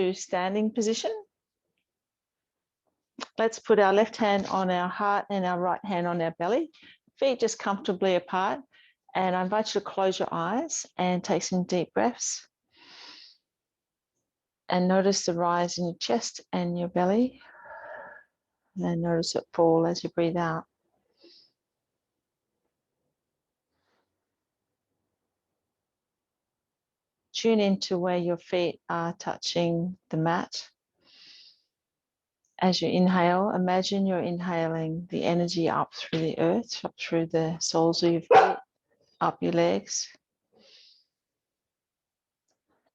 to standing position. Let's put our left hand on our heart and our right hand on our belly. Feet just comfortably apart. And I invite you to close your eyes and take some deep breaths. And notice the rise in your chest and your belly. And then notice it fall as you breathe out. Tune into where your feet are touching the mat. As you inhale, imagine you're inhaling the energy up through the earth, up through the soles of your feet, up your legs,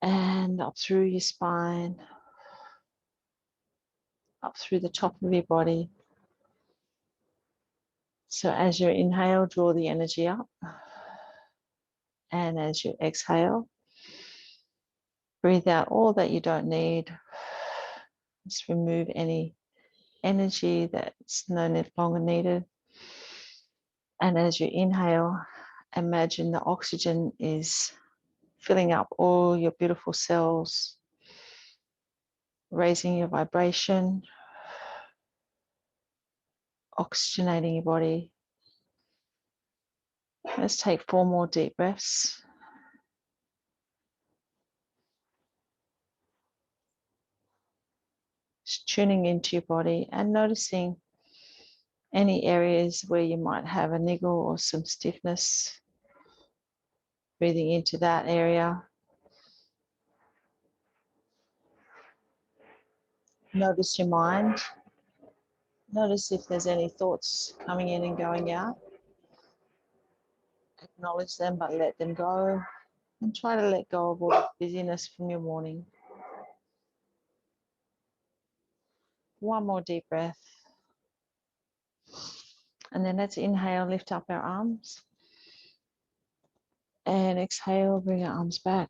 and up through your spine, up through the top of your body. So as you inhale, draw the energy up. And as you exhale, breathe out all that you don't need. Just remove any energy that's no longer needed. And as you inhale, imagine the oxygen is filling up all your beautiful cells, raising your vibration, oxygenating your body. Let's take 4 more deep breaths. Just tuning into your body and noticing any areas where you might have a niggle or some stiffness. Breathing into that area. Notice your mind. Notice if there's any thoughts coming in and going out. Acknowledge them, but let them go. And try to let go of all the busyness from your morning. 1 more deep breath. And then let's inhale, lift up our arms. And exhale, bring our arms back.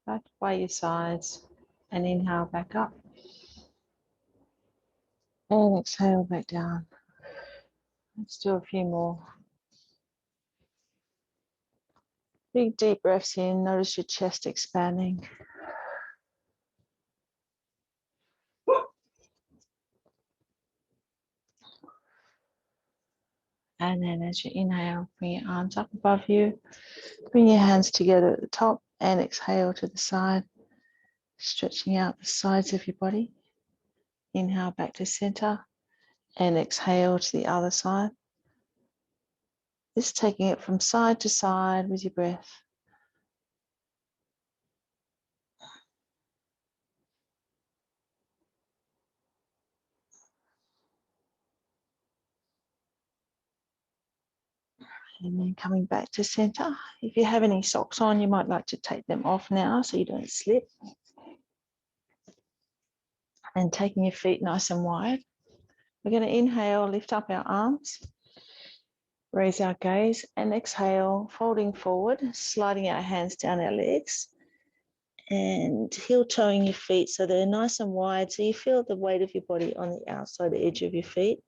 Back by your sides. And inhale back up. And exhale back down. Let's do a few more. Big deep breaths in. Notice your chest expanding. And then as you inhale, bring your arms up above you. Bring your hands together at the top and exhale to the side, stretching out the sides of your body. Inhale back to center and exhale to the other side. Just taking it from side to side with your breath. And then coming back to center. If you have any socks on, you might like to take them off now so you don't slip. And taking your feet nice and wide. We're going to inhale, lift up our arms, raise our gaze, and exhale, folding forward, sliding our hands down our legs, and heel toeing your feet so they're nice and wide so you feel the weight of your body on the outside edge of your feet.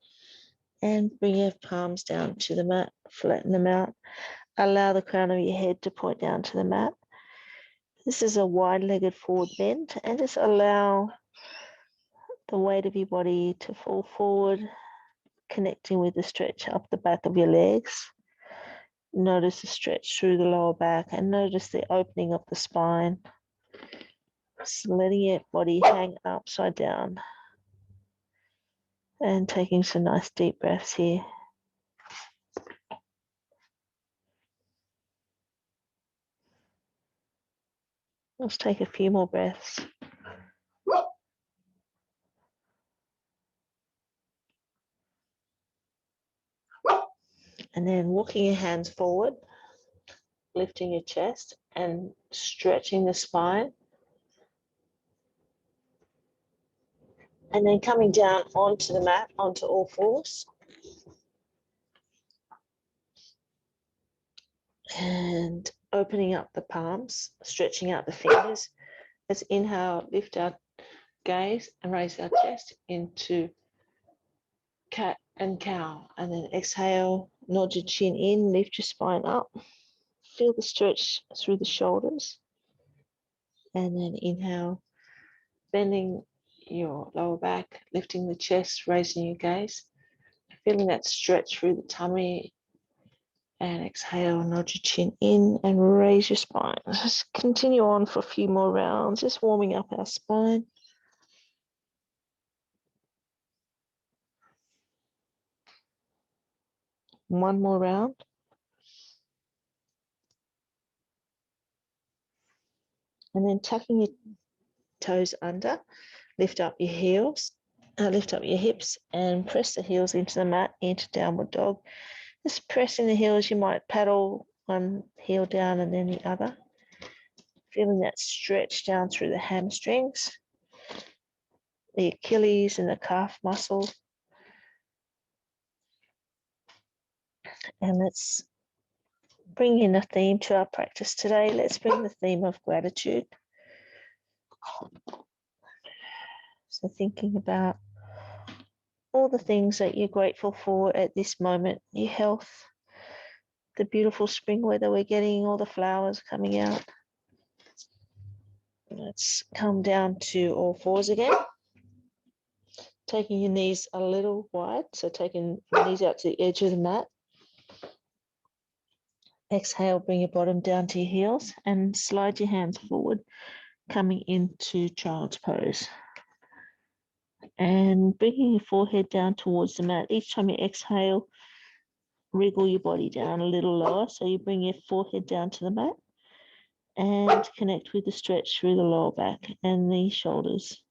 And bring your palms down to the mat, flatten them out. Allow the crown of your head to point down to the mat. This is a wide-legged forward bend, and just allow the weight of your body to fall forward, connecting with the stretch up the back of your legs. Notice the stretch through the lower back and notice the opening of the spine. Just letting your body hang upside down and taking some nice deep breaths here. Let's take a few more breaths. And then walking your hands forward, lifting your chest and stretching the spine. And then coming down onto the mat, onto all fours. And opening up the palms, stretching out the fingers. Let's inhale, lift our gaze and raise our chest into cat and cow. And then exhale, nod your chin in, lift your spine up. Feel the stretch through the shoulders. And then inhale, bending your lower back, lifting the chest, raising your gaze, feeling that stretch through the tummy. And exhale, nod your chin in and raise your spine. Just continue on for a few more rounds, just warming up our spine. One more round. And then tucking your toes under, lift up your heels, lift up your hips and press the heels into the mat, into downward dog. Just pressing the heels, you might paddle one heel down and then the other. Feeling that stretch down through the hamstrings, the Achilles and the calf muscle. And let's bring in a theme to our practice today. Let's bring the theme of gratitude. So thinking about all the things that you're grateful for at this moment, your health, the beautiful spring weather we're getting, all the flowers coming out. Let's come down to all fours again. Taking your knees a little wide, so taking your knees out to the edge of the mat. Exhale, bring your bottom down to your heels and slide your hands forward, coming into child's pose. And bringing your forehead down towards the mat. Each time you exhale, wriggle your body down a little lower. So you bring your forehead down to the mat and connect with the stretch through the lower back and the shoulders.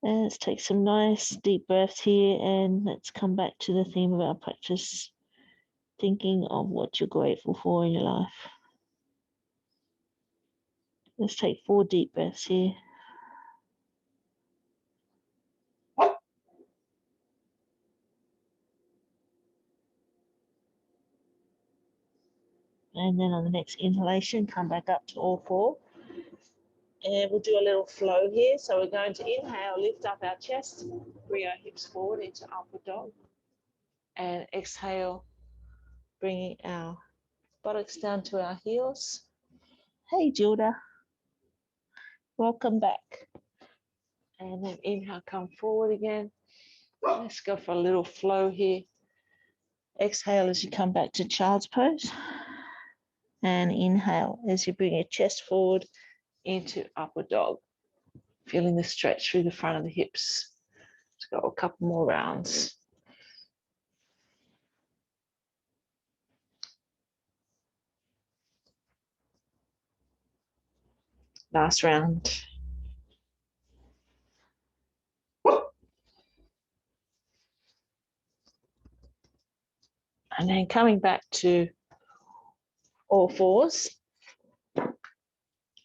And let's take some nice deep breaths here and let's come back to the theme of our practice, thinking of what you're grateful for in your life. Let's take 4 deep breaths here. And then on the next inhalation, come back up to all 4. And we'll do a little flow here. So we're going to inhale, lift up our chest, bring our hips forward into upward dog. And exhale, bringing our buttocks down to our heels. Hey, Gilda. Welcome back. And then inhale, come forward again. Let's go for a little flow here. Exhale as you come back to child's pose. And inhale as you bring your chest forward into upward dog. Feeling the stretch through the front of the hips. Let's go a couple more rounds. Last round. And then coming back to all fours.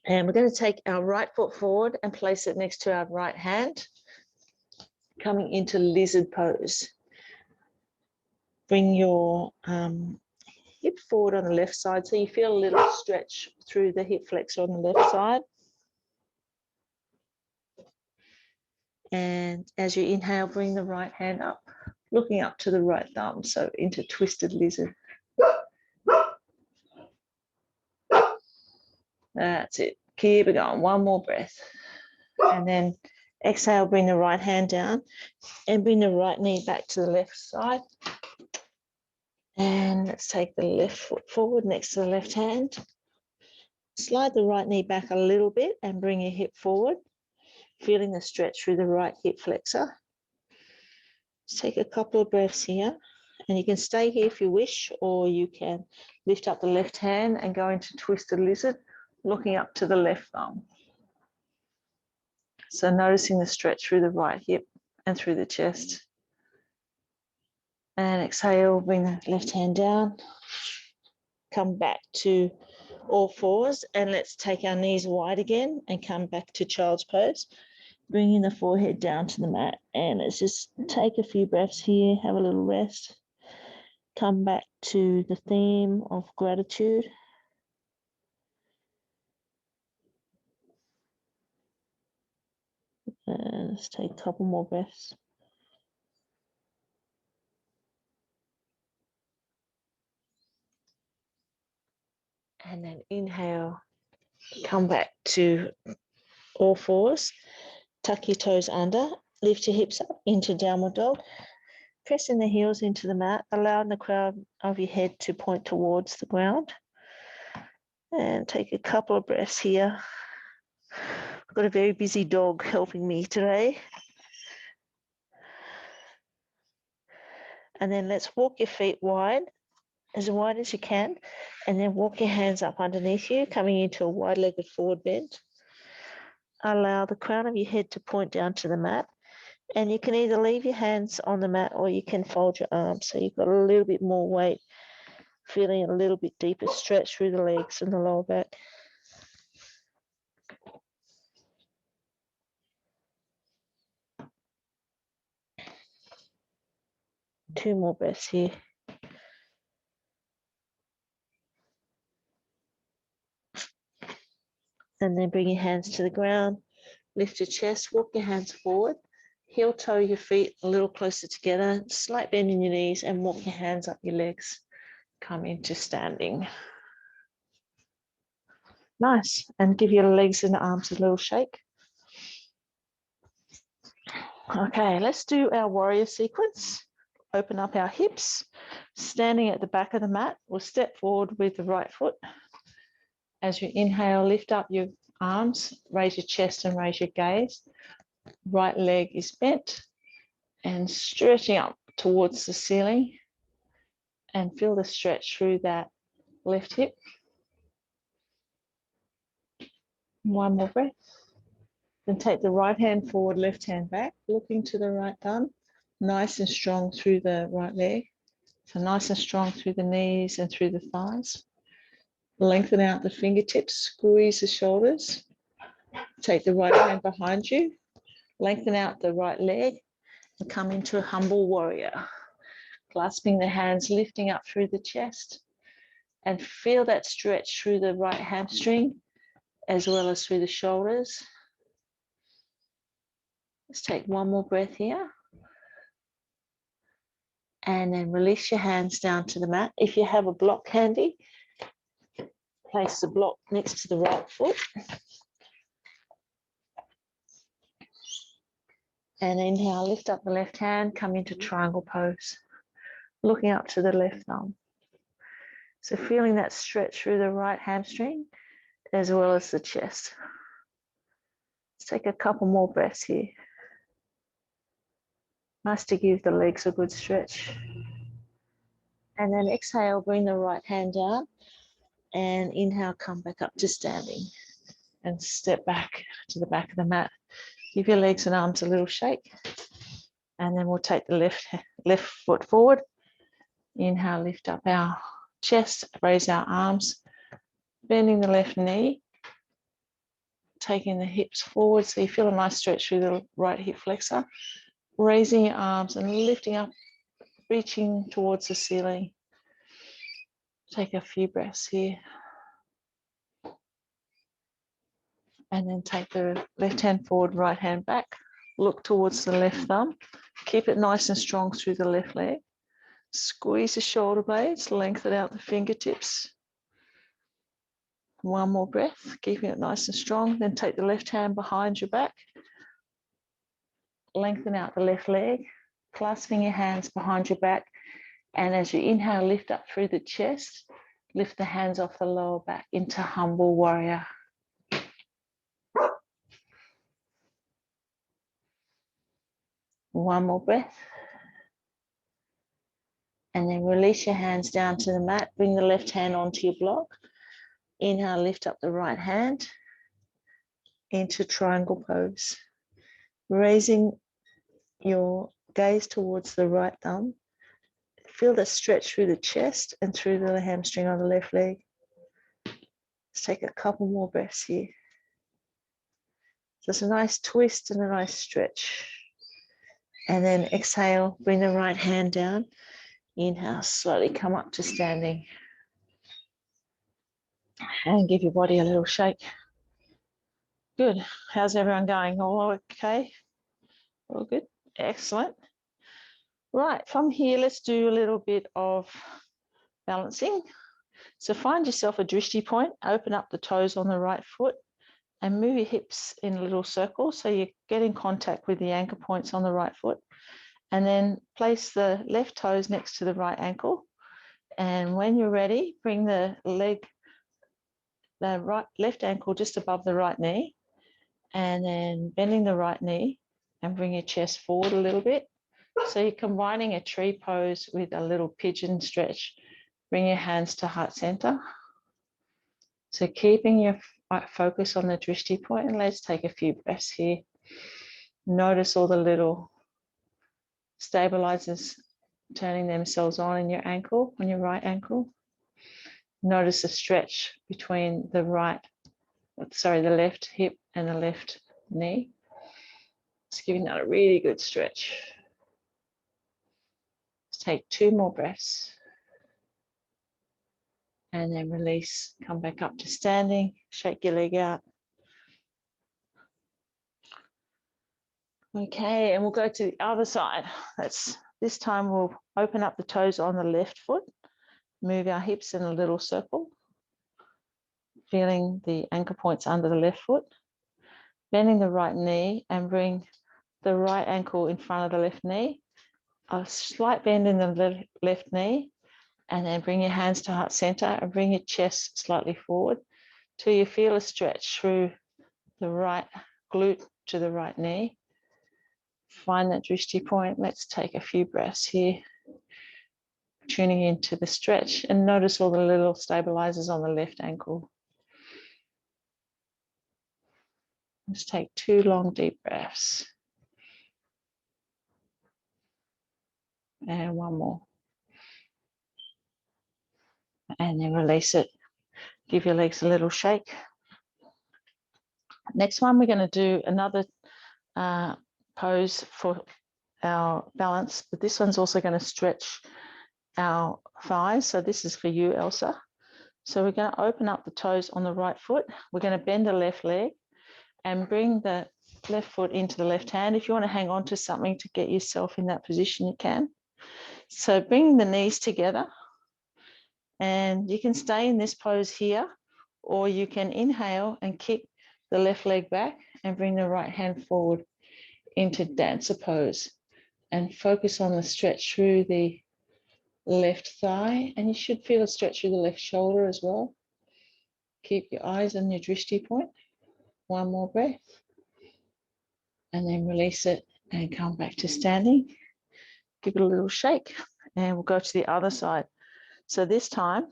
And we're going to take our right foot forward and place it next to our right hand. Coming into lizard pose. Bring your hip forward on the left side so you feel a little stretch through the hip flexor on the left side. And as you inhale, bring the right hand up, looking up to the right thumb, so into twisted lizard. That's it. Keep it going. One more breath. And then exhale, bring the right hand down and bring the right knee back to the left side. And let's take the left foot forward next to the left hand. Slide the right knee back a little bit and bring your hip forward, feeling the stretch through the right hip flexor. Just take a couple of breaths here. And you can stay here if you wish, or you can lift up the left hand and go into twisted lizard, looking up to the left thumb. So noticing the stretch through the right hip and through the chest. And exhale, bring the left hand down. Come back to all fours and let's take our knees wide again and come back to child's pose. Bringing the forehead down to the mat and let's just take a few breaths here, have a little rest. Come back to the theme of gratitude. And let's take a couple more breaths. And then inhale, Come back to all fours. Tuck your toes under. Lift your hips up into downward dog. Pressing the heels into the mat, allowing the crown of your head to point towards the ground. And take a couple of breaths here. I've got a very busy dog helping me today. And then let's walk your feet wide as you can, and then walk your hands up underneath you, coming into a wide-legged forward bend. Allow the crown of your head to point down to the mat, and you can either leave your hands on the mat or you can fold your arms, so you've got a little bit more weight, feeling a little bit deeper stretch through the legs and the lower back. Two more breaths here. And then bring your hands to the ground, lift your chest, walk your hands forward, heel toe your feet a little closer together, slight bend in your knees, and walk your hands up your legs. Come into standing. Nice. And give your legs and arms a little shake. Okay, let's do our warrior sequence. Open up our hips. Standing at the back of the mat, we'll step forward with the right foot. As you inhale, lift up your arms, raise your chest and raise your gaze. Right leg is bent and stretching up towards the ceiling, and feel the stretch through that left hip. One more breath. Then take the right hand forward, left hand back, looking to the right thumb, nice and strong through the right leg. So nice and strong through the knees and through the thighs. Lengthen out the fingertips, squeeze the shoulders. Take the right hand behind you, lengthen out the right leg, and come into a humble warrior. Clasping the hands, lifting up through the chest, and feel that stretch through the right hamstring as well as through the shoulders. Let's take one more breath here. And then release your hands down to the mat. If you have a block handy, place the block next to the right foot. And inhale, lift up the left hand, come into triangle pose, looking up to the left thumb. So feeling that stretch through the right hamstring as well as the chest. Let's take a couple more breaths here. Nice to give the legs a good stretch. And then exhale, bring the right hand down, and inhale, come back up to standing and step back to the back of the mat. Give your legs and arms a little shake, and then we'll take the left foot forward. Inhale, lift up our chest, raise our arms, bending the left knee, taking the hips forward so you feel a nice stretch through the right hip flexor, raising your arms and lifting up, reaching towards the ceiling. Take a few breaths here. And then take the left hand forward, right hand back. Look towards the left thumb. Keep it nice and strong through the left leg. Squeeze the shoulder blades, lengthen out the fingertips. One more breath, keeping it nice and strong. Then take the left hand behind your back. Lengthen out the left leg, clasping your hands behind your back. And as you inhale, lift up through the chest. Lift the hands off the lower back into humble warrior. One more breath. And then release your hands down to the mat. Bring the left hand onto your block. Inhale, lift up the right hand into triangle pose. Raising your gaze towards the right thumb. Feel the stretch through the chest and through the hamstring on the left leg. Let's take a couple more breaths here. So it's a nice twist and a nice stretch. And then exhale, bring the right hand down. Inhale, slowly come up to standing. And give your body a little shake. Good. How's everyone going? All okay? All good? Excellent. Right, from here, let's do a little bit of balancing. So find yourself a drishti point, open up the toes on the right foot and move your hips in a little circle so you get in contact with the anchor points on the right foot. And then place the left toes next to the right ankle. And when you're ready, bring the left ankle just above the right knee, and then bending the right knee and bring your chest forward a little bit. So you're combining a tree pose with a little pigeon stretch. Bring your hands to heart center. So keeping your focus on the drishti point, and let's take a few breaths here. Notice all the little stabilizers turning themselves on in your ankle, on your right ankle. Notice the stretch between the left hip and the left knee. It's giving that a really good stretch. Let's take 2 more breaths. And then release, come back up to standing, shake your leg out. Okay, and we'll go to the other side. This time we'll open up the toes on the left foot, move our hips in a little circle, feeling the anchor points under the left foot, bending the right knee and bring the right ankle in front of the left knee, a slight bend in the left knee, and then bring your hands to heart center and bring your chest slightly forward till you feel a stretch through the right glute to the right knee. Find that drishti point. Let's take a few breaths here, tuning into the stretch, and notice all the little stabilizers on the left ankle. Let's take 2 long deep breaths. And 1 more. And then release it. Give your legs a little shake. Next one, we're going to do another pose for our balance, but this one's also going to stretch our thighs. So this is for you, Elsa. So we're going to open up the toes on the right foot. We're going to bend the left leg and bring the left foot into the left hand. If you want to hang on to something to get yourself in that position, you can. So bring the knees together, and you can stay in this pose here, or you can inhale and kick the left leg back and bring the right hand forward into dancer pose, and focus on the stretch through the left thigh, and you should feel a stretch through the left shoulder as well. Keep your eyes on your drishti point. 1 more breath, and then release it and come back to standing. Give it a little shake, and we'll go to the other side. So this time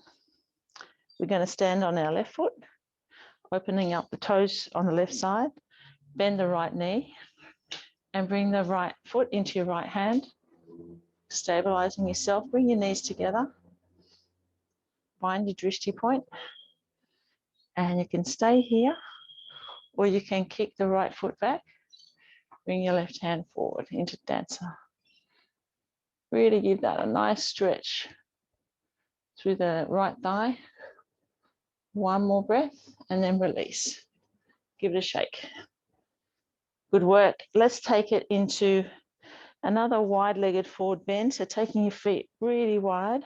we're going to stand on our left foot, opening up the toes on the left side, bend the right knee, and bring the right foot into your right hand, stabilizing yourself. Bring your knees together, find your drishti point, and you can stay here, or you can kick the right foot back, bring your left hand forward into dancer. Really give that a nice stretch through the right thigh. 1 more breath, and then release. Give it a shake. Good work. Let's take it into another wide-legged forward bend. So taking your feet really wide,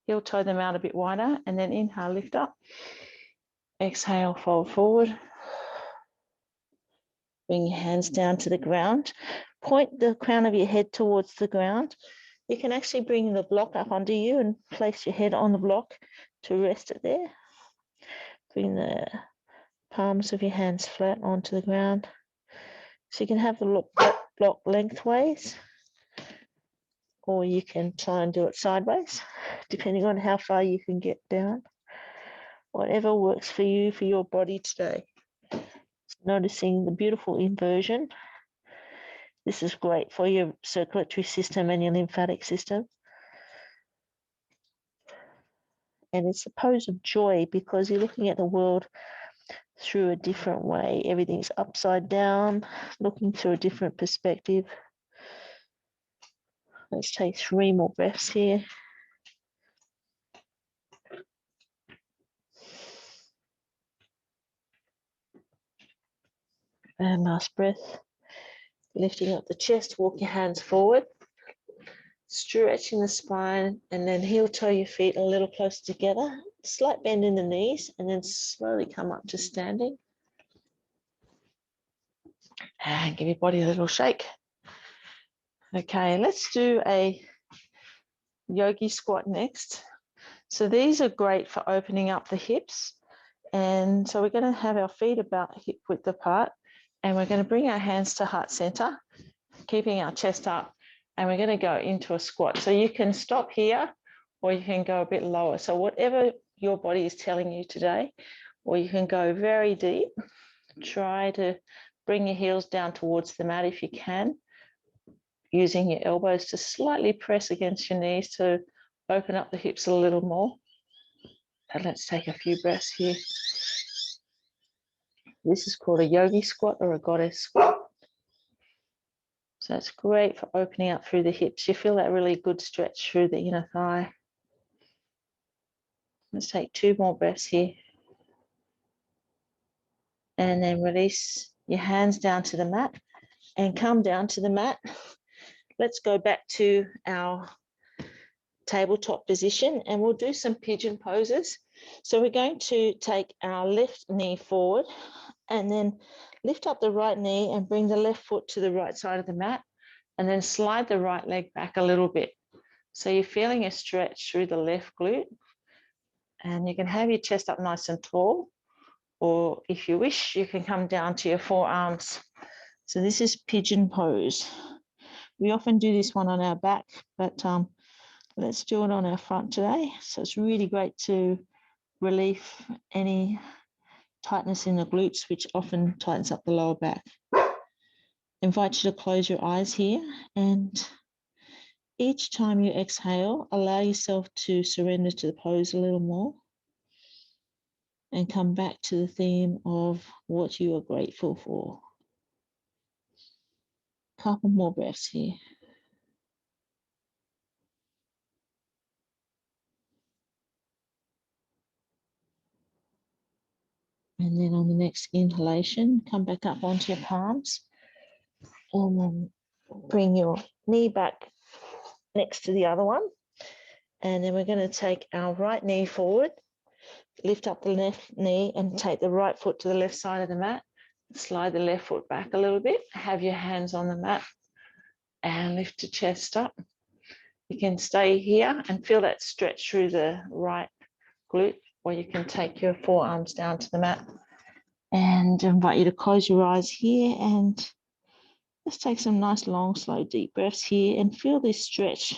heel toe them out a bit wider, and then inhale, lift up. Exhale, fold forward. Bring your hands down to the ground. Point the crown of your head towards the ground. You can actually bring the block up under you and place your head on the block to rest it there. Bring the palms of your hands flat onto the ground. So you can have the block lengthways, or you can try and do it sideways, depending on how far you can get down. Whatever works for you, for your body today. Noticing the beautiful inversion. This is great for your circulatory system and your lymphatic system. And it's a pose of joy because you're looking at the world through a different way. Everything's upside down, looking through a different perspective. Let's take 3 more breaths here. And last breath. Lifting up the chest, walk your hands forward. Stretching the spine, and then heel toe your feet a little closer together. Slight bend in the knees, and then slowly come up to standing. And give your body a little shake. Okay, let's do a yogi squat next. So these are great for opening up the hips. And so we're going to have our feet about hip width apart, and we're going to bring our hands to heart center, keeping our chest up, and we're going to go into a squat. So you can stop here or you can go a bit lower. So whatever your body is telling you today, or you can go very deep. Try to bring your heels down towards the mat if you can, using your elbows to slightly press against your knees to open up the hips a little more. And let's take a few breaths here. This is called a yogi squat or a goddess squat. So it's great for opening up through the hips. You feel that really good stretch through the inner thigh. Let's take 2 more breaths here. And then release your hands down to the mat and come down to the mat. Let's go back to our tabletop position, and we'll do some pigeon poses. So we're going to take our left knee forward and then lift up the right knee and bring the left foot to the right side of the mat, and then slide the right leg back a little bit. So you're feeling a stretch through the left glute, and you can have your chest up nice and tall, or if you wish, you can come down to your forearms. So this is pigeon pose. We often do this one on our back, but let's do it on our front today. So it's really great to relieve any tightness in the glutes, which often tightens up the lower back. Invite you to close your eyes here, and each time you exhale, allow yourself to surrender to the pose a little more and come back to the theme of what you are grateful for. Couple more breaths here. And then on the next inhalation, come back up onto your palms, and then bring your knee back next to the other one. And then we're going to take our right knee forward, lift up the left knee and take the right foot to the left side of the mat. Slide the left foot back a little bit. Have your hands on the mat and lift your chest up. You can stay here and feel that stretch through the right glute, or you can take your forearms down to the mat. And invite you to close your eyes here, and let's take some nice, long, slow, deep breaths here and feel this stretch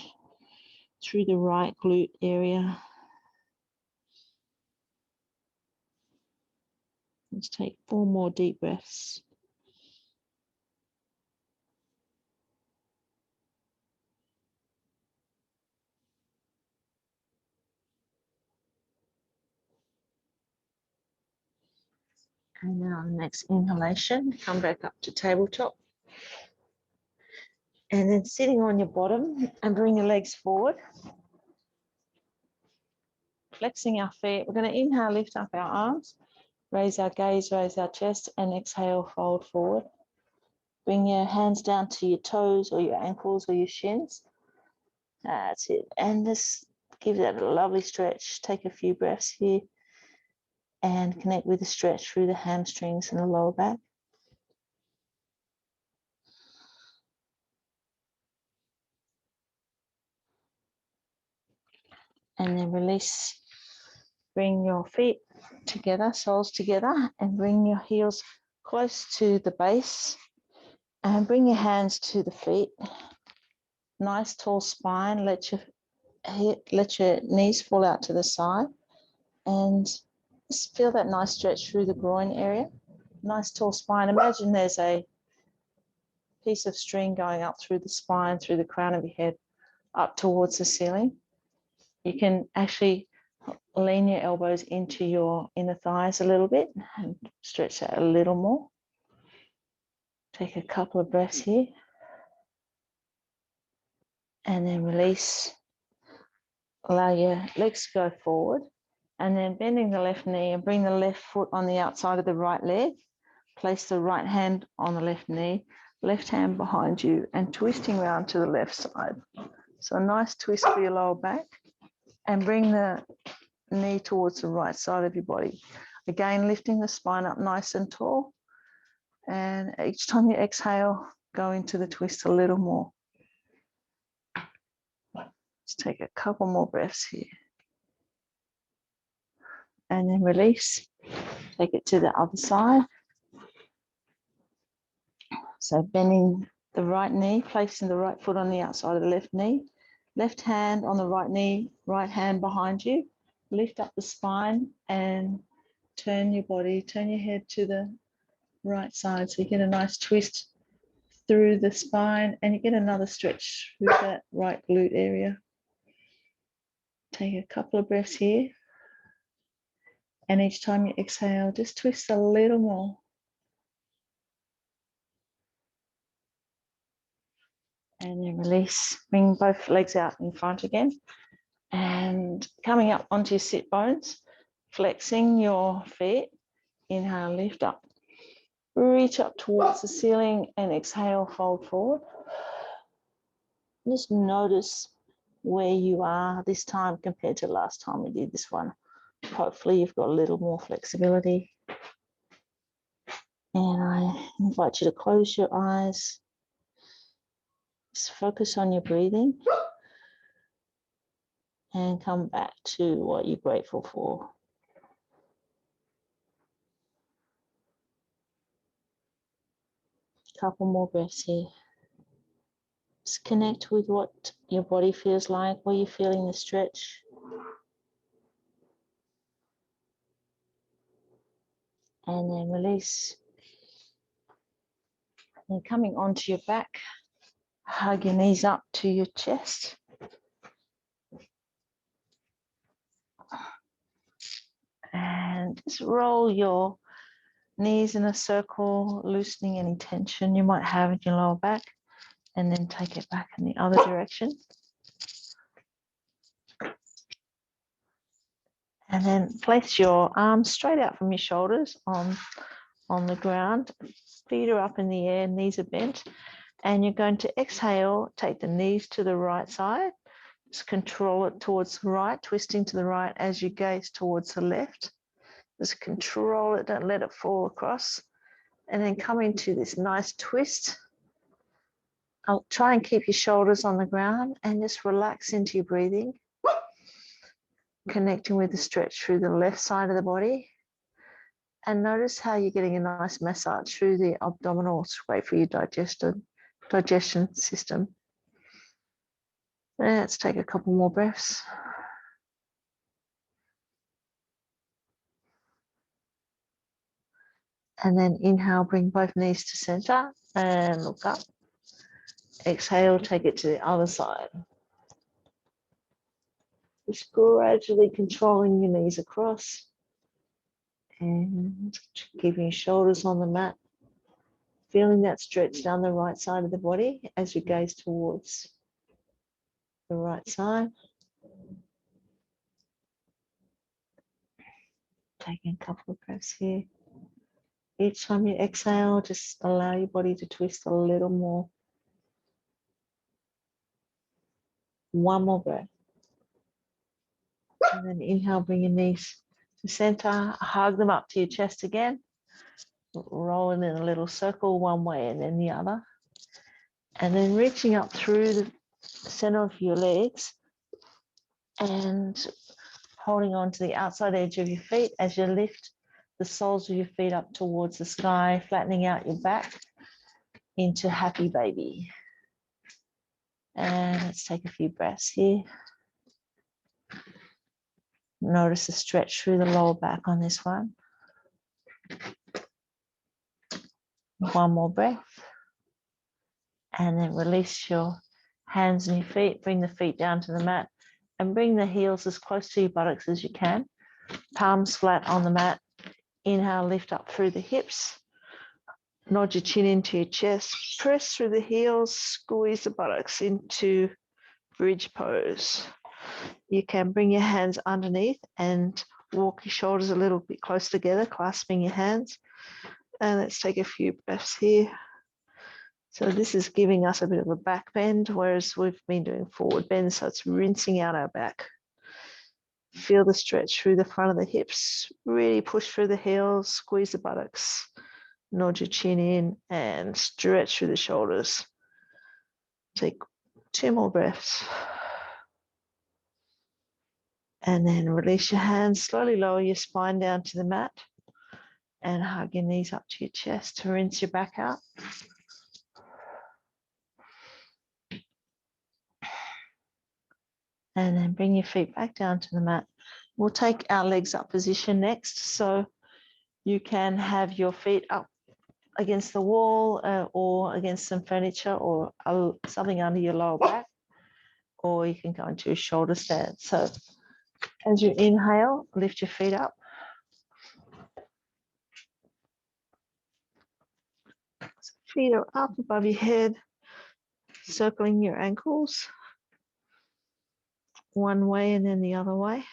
through the right glute area. Let's take 4 more deep breaths. And then on the next inhalation, come back up to tabletop. And then sitting on your bottom and bring your legs forward. Flexing our feet. We're going to inhale, lift up our arms, raise our gaze, raise our chest, and exhale, fold forward. Bring your hands down to your toes or your ankles or your shins. That's it. And just give that a lovely stretch. Take a few breaths here and connect with the stretch through the hamstrings and the lower back. And then release. Bring your feet together, soles together, and bring your heels close to the base. And bring your hands to the feet. Nice tall spine. Let your knees fall out to the side. And just feel that nice stretch through the groin area. Nice tall spine. Imagine there's a piece of string going up through the spine, through the crown of your head, up towards the ceiling. You can actually lean your elbows into your inner thighs a little bit and stretch that a little more. Take a couple of breaths here. And then release. Allow your legs to go forward. And then bending the left knee and bring the left foot on the outside of the right leg. Place the right hand on the left knee, left hand behind you, and twisting around to the left side. So a nice twist for your lower back, and bring the knee towards the right side of your body. Again, lifting the spine up nice and tall. And each time you exhale, go into the twist a little more. Let's take a couple more breaths here. And then release. Take it to the other side. So bending the right knee, placing the right foot on the outside of the left knee. Left hand on the right knee, right hand behind you. Lift up the spine and turn your body, turn your head to the right side. So you get a nice twist through the spine and you get another stretch through that right glute area. Take a couple of breaths here. And each time you exhale, just twist a little more. And then release. Bring both legs out in front again. And coming up onto your sit bones, flexing your feet. Inhale, lift up. Reach up towards the ceiling and exhale, fold forward. Just notice where you are this time compared to last time we did this one. Hopefully you've got a little more flexibility. And I invite you to close your eyes. Just focus on your breathing and come back to what you're grateful for. Couple more breaths here. Just connect with what your body feels like, where you're feeling the stretch. And then release. And coming onto your back, hug your knees up to your chest. And just roll your knees in a circle, loosening any tension you might have in your lower back, and then take it back in the other direction. And then place your arms straight out from your shoulders on the ground. Feet are up in the air, knees are bent. And you're going to exhale, take the knees to the right side. Just control it towards the right, twisting to the right as you gaze towards the left. Just control it, don't let it fall across. And then come into this nice twist. I'll try and keep your shoulders on the ground and just relax into your breathing. Connecting with the stretch through the left side of the body. And notice how you're getting a nice massage through the abdominal. It's great for your digestion system. Let's take a couple more breaths. And then inhale, bring both knees to center and look up. Exhale, take it to the other side. Just gradually controlling your knees across and keeping your shoulders on the mat. Feeling that stretch down the right side of the body as you gaze towards the right side. Taking a couple of breaths here. Each time you exhale, just allow your body to twist a little more. One more breath. And then inhale, bring your knees to center, hug them up to your chest again. Rolling in a little circle one way and then the other. And then reaching up through the center of your legs and holding on to the outside edge of your feet as you lift the soles of your feet up towards the sky, flattening out your back into happy baby. And let's take a few breaths here. Notice the stretch through the lower back on this one. One more breath. And then release your hands and your feet. Bring the feet down to the mat and bring the heels as close to your buttocks as you can. Palms flat on the mat. Inhale, lift up through the hips. Nod your chin into your chest. Press through the heels. Squeeze the buttocks into bridge pose. You can bring your hands underneath and walk your shoulders a little bit close together, clasping your hands. And let's take a few breaths here. So this is giving us a bit of a back bend, whereas we've been doing forward bend, so it's rinsing out our back. Feel the stretch through the front of the hips, really push through the heels, squeeze the buttocks, nod your chin in and stretch through the shoulders. Take 2 more breaths. And then release your hands, slowly lower your spine down to the mat and hug your knees up to your chest to rinse your back out. And then bring your feet back down to the mat. We'll take our legs up position next. So you can have your feet up against the wall or against some furniture or something under your lower back, or you can go into a shoulder stand. So as you inhale, lift your feet up. Feet are up above your head, circling your ankles one way and then the other way.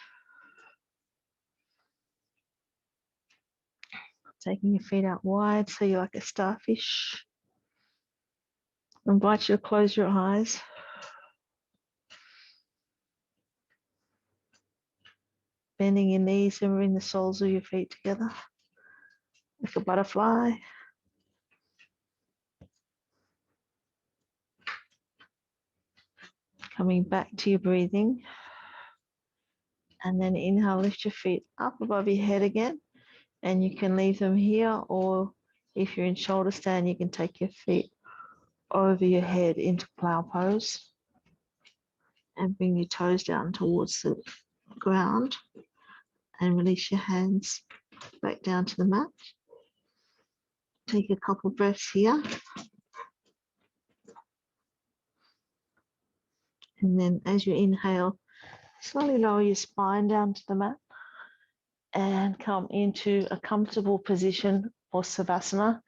Taking your feet out wide so you're like a starfish. I invite you to close your eyes. Bending your knees and bring the soles of your feet together like a butterfly. Coming back to your breathing. And then inhale, lift your feet up above your head again. And you can leave them here, or if you're in shoulder stand, you can take your feet over your head into plow pose and bring your toes down towards the ground and release your hands back down to the mat. Take a couple of breaths here. And then as you inhale, slowly lower your spine down to the mat and come into a comfortable position or Savasana.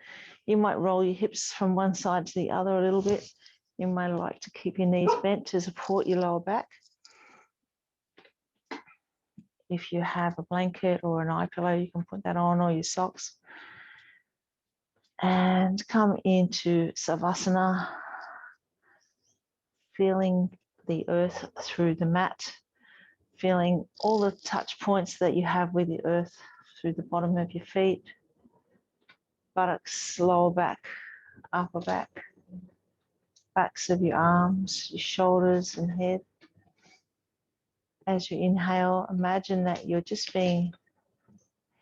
You might roll your hips from one side to the other a little bit. You might like to keep your knees bent to support your lower back. If you have a blanket or an eye pillow, you can put that on, or your socks. And come into Savasana, feeling the earth through the mat, feeling all the touch points that you have with the earth through the bottom of your feet, buttocks, lower back, upper back, backs of your arms, your shoulders and head. As you inhale, imagine that you're just being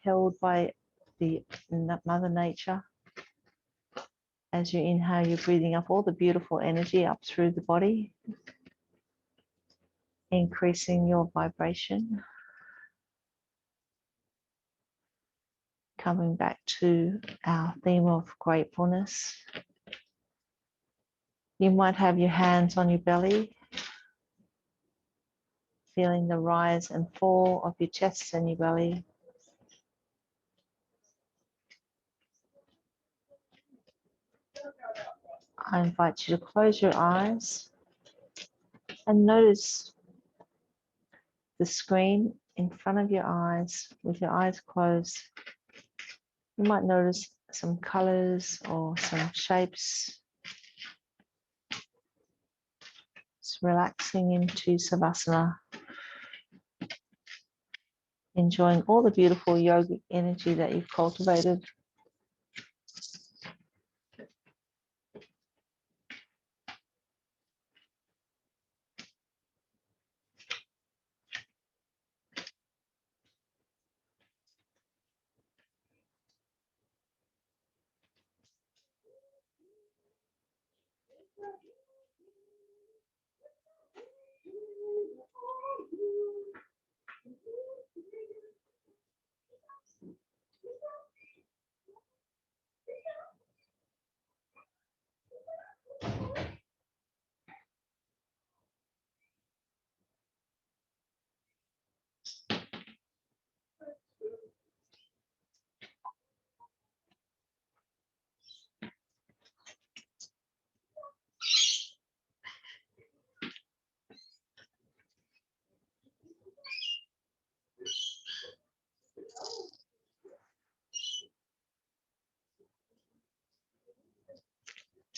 held by the Mother Nature. As you inhale, you're breathing up all the beautiful energy up through the body, increasing your vibration. Coming back to our theme of gratefulness. You might have your hands on your belly, feeling the rise and fall of your chest and your belly. I invite you to close your eyes and notice the screen in front of your eyes with your eyes closed. You might notice some colors or some shapes. Just relaxing into Savasana, enjoying all the beautiful yogic energy that you've cultivated.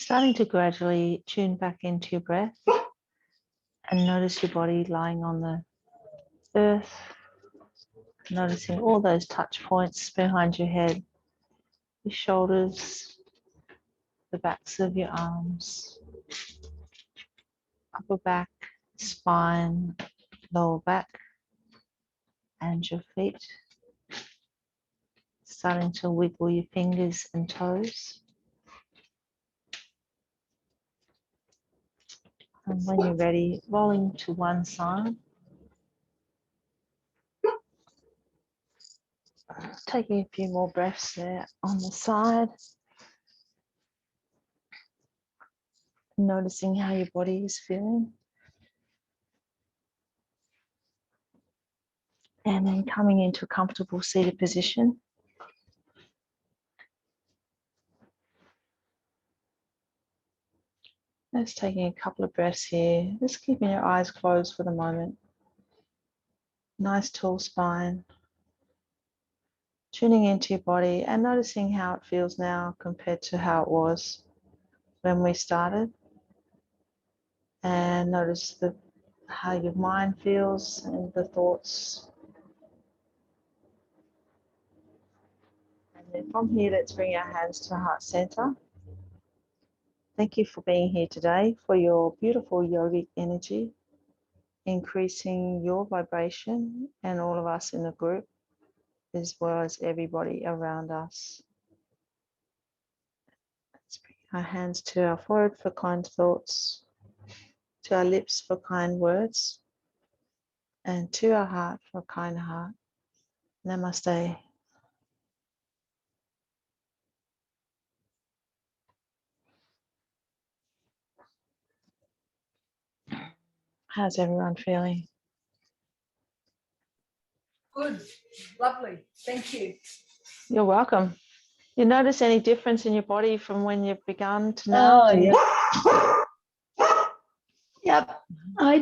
Starting to gradually tune back into your breath and notice your body lying on the earth, noticing all those touch points behind your head, your shoulders, the backs of your arms, upper back, spine, lower back, and your feet. Starting to wiggle your fingers and toes. And when you're ready, rolling to one side. Taking a few more breaths there on the side. Noticing how your body is feeling. And then coming into a comfortable seated position. Just taking a couple of breaths here. Just keeping your eyes closed for the moment. Nice tall spine. Tuning into your body and noticing how it feels now compared to how it was when we started. And notice how your mind feels and the thoughts. And then from here, let's bring our hands to heart center. Thank you for being here today, for your beautiful yogic energy, increasing your vibration and all of us in the group, as well as everybody around us. Let's bring our hands to our forehead for kind thoughts, to our lips for kind words, and to our heart for a kind heart. Namaste. How's everyone feeling? Good, lovely, thank you. You're welcome. You notice any difference in your body from when you've begun to now? Oh, yeah. Yep, I